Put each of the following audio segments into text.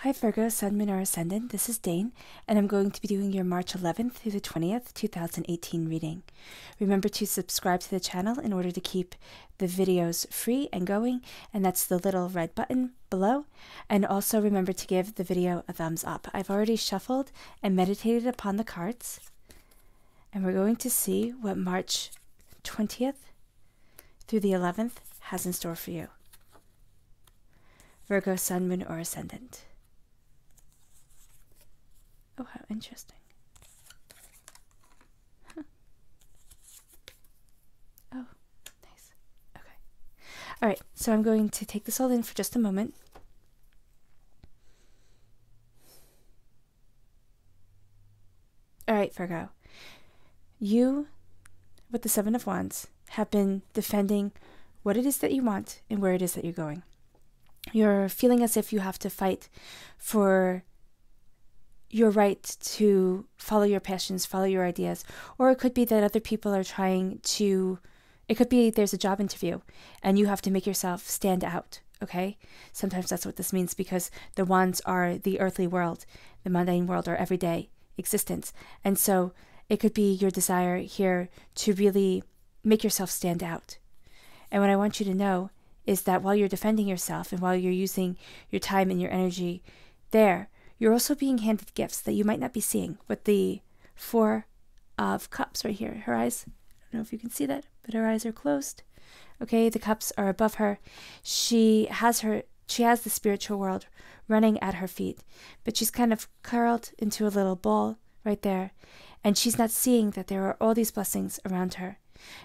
Hi Virgo, Sun, Moon, or Ascendant. This is Dane, and I'm going to be doing your March 11th through the 20th, 2018 reading. Remember to subscribe to the channel in order to keep the videos free and going, and that's the little red button below. And also remember to give the video a thumbs up. I've already shuffled and meditated upon the cards, and we're going to see what March 20th through the 11th has in store for you. Virgo, Sun, Moon, or Ascendant. Oh, how interesting. Huh. Oh, nice. Okay. All right, so I'm going to take this all in for just a moment. All right, Virgo. You, with the Seven of Wands, have been defending what it is that you want and where it is that you're going. You're feeling as if you have to fight for your right to follow your passions, follow your ideas. Or it could be that other people are trying to, it could be there's a job interview and you have to make yourself stand out, okay? Sometimes that's what this means, because the wands are the earthly world, the mundane world, or everyday existence. And so it could be your desire here to really make yourself stand out. And what I want you to know is that while you're defending yourself and while you're using your time and your energy there, you're also being handed gifts that you might not be seeing. With the Four of Cups right here, her eyes, I don't know if you can see that, but her eyes are closed. Okay, the cups are above her. She has the spiritual world running at her feet, but she's kind of curled into a little ball right there, and she's not seeing that there are all these blessings around her.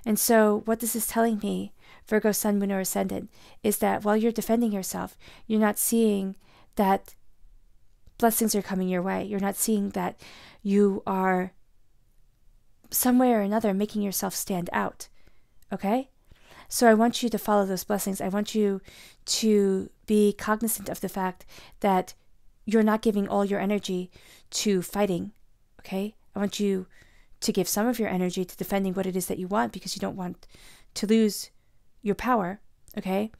And so what this is telling me, Virgo, Sun, Moon, or Ascendant, is that while you're defending yourself, you're not seeing that blessings are coming your way. You're not seeing that you are some way or another making yourself stand out. Okay? So I want you to follow those blessings. I want you to be cognizant of the fact that you're not giving all your energy to fighting. Okay? I want you to give some of your energy to defending what it is that you want, because you don't want to lose your power. Okay?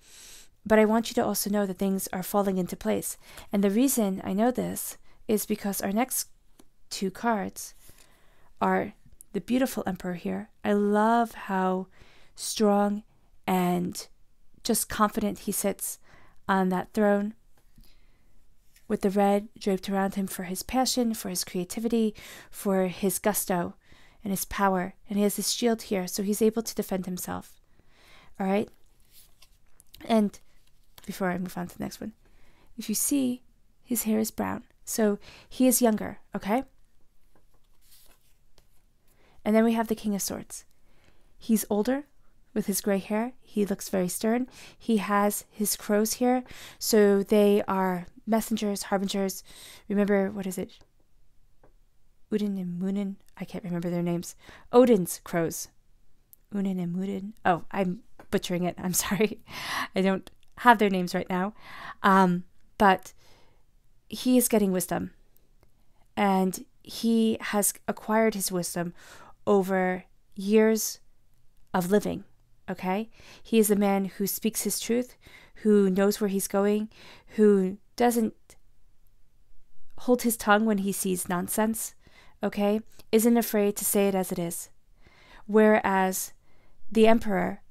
But I want you to also know that things are falling into place. And the reason I know this is because our next two cards are the beautiful Emperor here. I love how strong and just confident he sits on that throne, with the red draped around him for his passion, for his creativity, for his gusto and his power. And he has this shield here, so he's able to defend himself. All right? And before I move on to the next one, if you see, his hair is brown. So he is younger, okay? And then we have the King of Swords. He's older with his gray hair. He looks very stern. He has his crows here. So they are messengers, harbingers. Remember, what is it? Udin and Munin? I can't remember their names. Odin's crows. Unin and Munin. Oh, I'm butchering it. I'm sorry. I don't have their names right now. But he is getting wisdom. And he has acquired his wisdom over years of living. Okay? He is a man who speaks his truth, who knows where he's going, who doesn't hold his tongue when he sees nonsense. Okay? Isn't afraid to say it as it is. Whereas the Emperor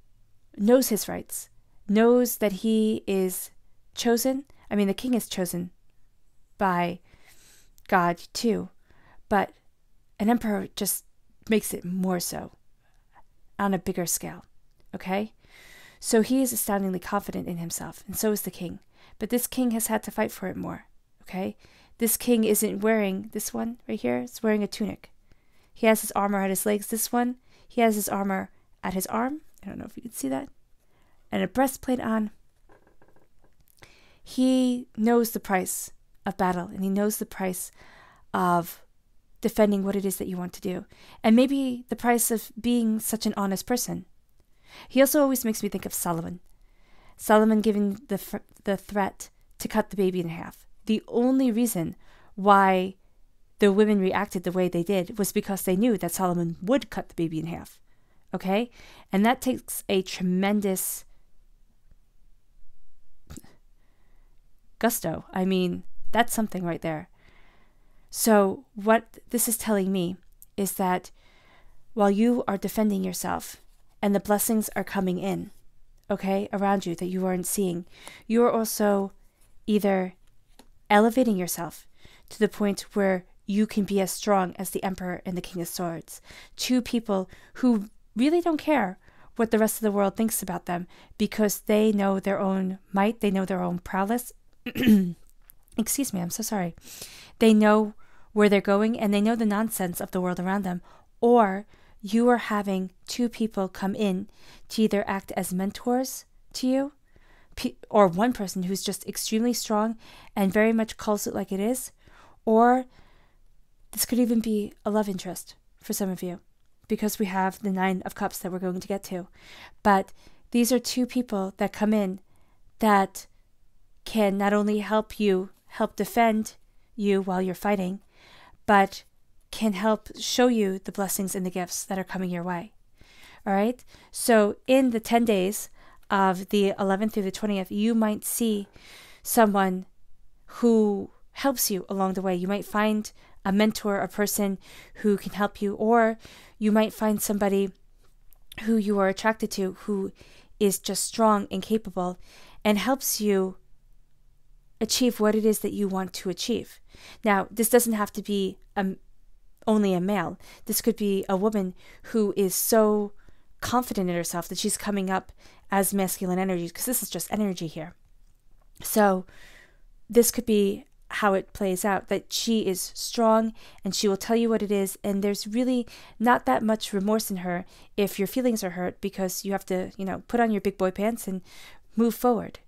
knows his rights, knows that he is chosen. I mean, the king is chosen by God too, but an emperor just makes it more so on a bigger scale. Okay? So he is astoundingly confident in himself, and so is the king. But this king has had to fight for it more. Okay? This king isn't wearing, this one right here, is wearing a tunic. He has his armor at his legs. This one, he has his armor at his arm. I don't know if you can see that. And a breastplate on. He knows the price of battle, and he knows the price of defending what it is that you want to do. And maybe the price of being such an honest person. He also always makes me think of Solomon. Solomon giving the threat to cut the baby in half. The only reason why the women reacted the way they did was because they knew that Solomon would cut the baby in half. Okay? And that takes a tremendous gusto. I mean, That's something right there. So what this is telling me is that while you are defending yourself and the blessings are coming in, okay, around you that you aren't seeing, you are also either elevating yourself to the point where you can be as strong as the Emperor and the King of Swords. Two people who really don't care what the rest of the world thinks about them because they know their own might, they know their own prowess. Excuse me, I'm so sorry. They know where they're going and they know the nonsense of the world around them. Or you are having two people come in to either act as mentors to you, or one person who's just extremely strong and very much calls it like it is, or this could even be a love interest for some of you, because we have the 9 of Cups that we're going to get to. But these are two people that come in that can not only help defend you while you're fighting, but can help show you the blessings and the gifts that are coming your way. All right? So in the 10 days of the 11th through the 20th, you might see someone who helps you along the way. You might find a mentor, a person who can help you, or you might find somebody who you are attracted to who is just strong and capable and helps you achieve what it is that you want to achieve. Now, this doesn't have to be only a male. This could be a woman who is so confident in herself that she's coming up as masculine energy, because this is just energy here. So this could be how it plays out, that she is strong and she will tell you what it is, and there's really not that much remorse in her if your feelings are hurt, because you have to, put on your big boy pants and move forward.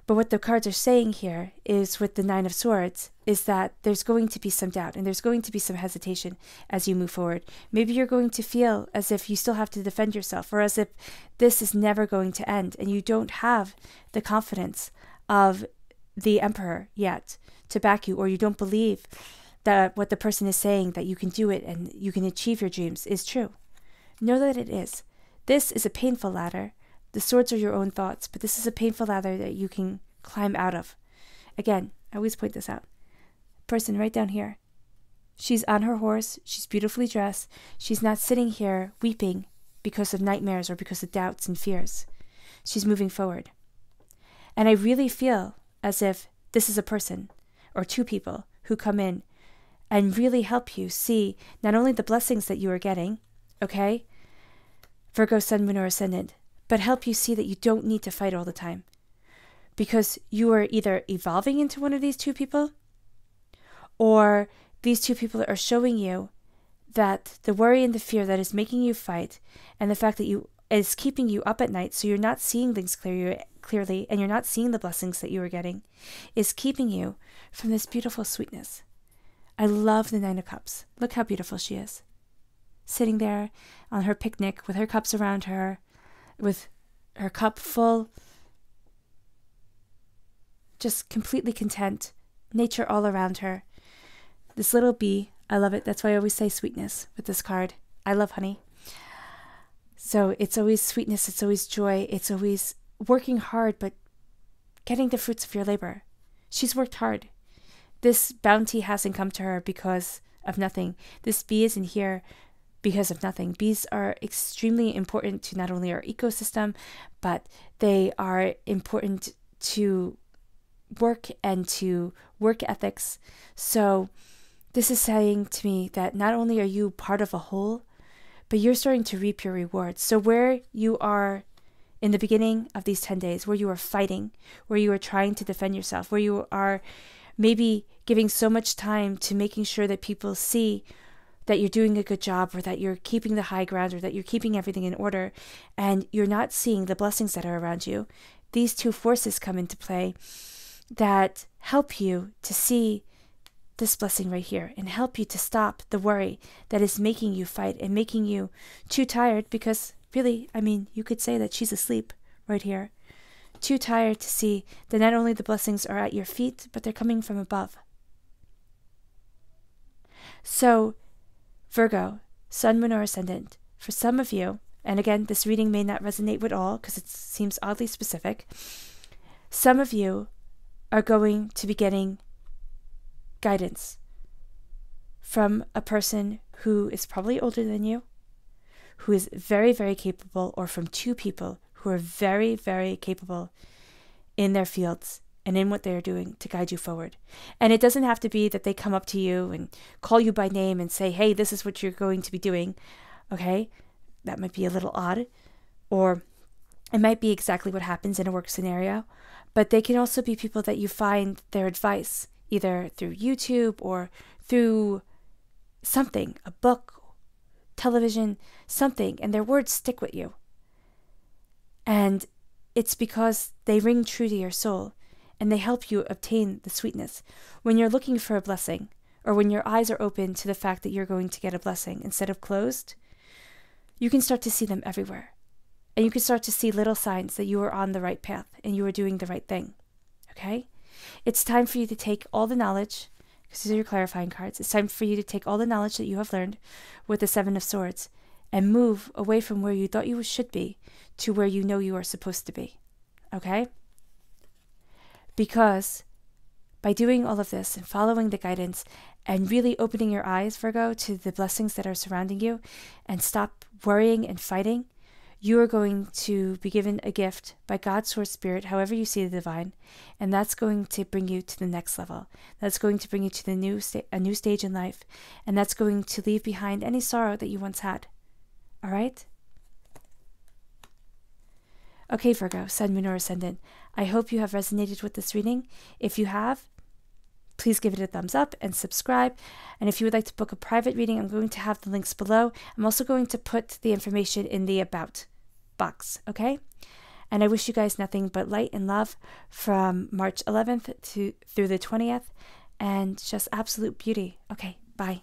But what the cards are saying here is, with the 9 of Swords, is that there's going to be some doubt and there's going to be some hesitation as you move forward. Maybe you're going to feel as if you still have to defend yourself, or as if this is never going to end and you don't have the confidence of the Emperor yet to back you, or you don't believe that what the person is saying, that you can do it and you can achieve your dreams, is true. Know that it is. This is a painful ladder. The swords are your own thoughts, but this is a painful ladder that you can climb out of. Again, I always point this out. Person right down here. She's on her horse. She's beautifully dressed. She's not sitting here weeping because of nightmares or because of doubts and fears. She's moving forward. And I really feel as if this is a person or two people who come in and really help you see not only the blessings that you are getting, okay, Virgo, Sun, Moon, or Ascendant, but help you see that you don't need to fight all the time, because you are either evolving into one of these two people, or these two people are showing you that the worry and the fear that is making you fight, and the fact that is keeping you up at night so you're not seeing things clearly and you're not seeing the blessings that you are getting, is keeping you from this beautiful sweetness. I love the 9 of Cups. Look how beautiful she is. Sitting there on her picnic with her cups around her, with her cup full, just completely content, nature all around her. This little bee, I love it. That's why I always say sweetness with this card. I love honey. So it's always sweetness, it's always joy, it's always working hard, but getting the fruits of your labor. She's worked hard. This bounty hasn't come to her because of nothing. This bee isn't here because of nothing. Bees are extremely important to not only our ecosystem, but they are important to work and to work ethics. So this is saying to me that not only are you part of a whole, but you're starting to reap your rewards. So where you are in the beginning of these 10 days, where you are fighting, where you are trying to defend yourself, where you are maybe giving so much time to making sure that people see that you're doing a good job, or that you're keeping the high ground, or that you're keeping everything in order, and you're not seeing the blessings that are around you, these two forces come into play that help you to see this blessing right here and help you to stop the worry that is making you fight and making you too tired, because really, you could say that she's asleep right here. Too tired to see that not only the blessings are at your feet, but they're coming from above. So, Virgo, Sun, Moon, or Ascendant, for some of you, and again, this reading may not resonate with all because it seems oddly specific, some of you are going to be getting guidance from a person who is probably older than you, who is very, very capable, or from two people who are very, very capable in their fields and in what they're doing to guide you forward. And it doesn't have to be that they come up to you and call you by name and say, hey, this is what you're going to be doing. Okay? That might be a little odd. Or it might be exactly what happens in a work scenario. But they can also be people that you find their advice, either through YouTube or through something, a book, television, something, and their words stick with you. And it's because they ring true to your soul and they help you obtain the sweetness. When you're looking for a blessing, or when your eyes are open to the fact that you're going to get a blessing instead of closed, you can start to see them everywhere. And you can start to see little signs that you are on the right path and you are doing the right thing. Okay? It's time for you to take all the knowledge, because these are your clarifying cards. It's time for you to take all the knowledge that you have learned with the Seven of Swords and move away from where you thought you should be to where you know you are supposed to be. Okay? Because by doing all of this and following the guidance and really opening your eyes, Virgo, to the blessings that are surrounding you and stop worrying and fighting, you are going to be given a gift by God's source spirit, however you see the divine, and that's going to bring you to the next level. That's going to bring you to the a new stage in life, and that's going to leave behind any sorrow that you once had. All right? Okay, Virgo, Sun, Moon, or Ascendant, I hope you have resonated with this reading. If you have, please give it a thumbs up and subscribe. And if you would like to book a private reading, I'm going to have the links below. I'm also going to put the information in the About box, okay? And I wish you guys nothing but light and love from March 11th through the 20th, and just absolute beauty. Okay, bye.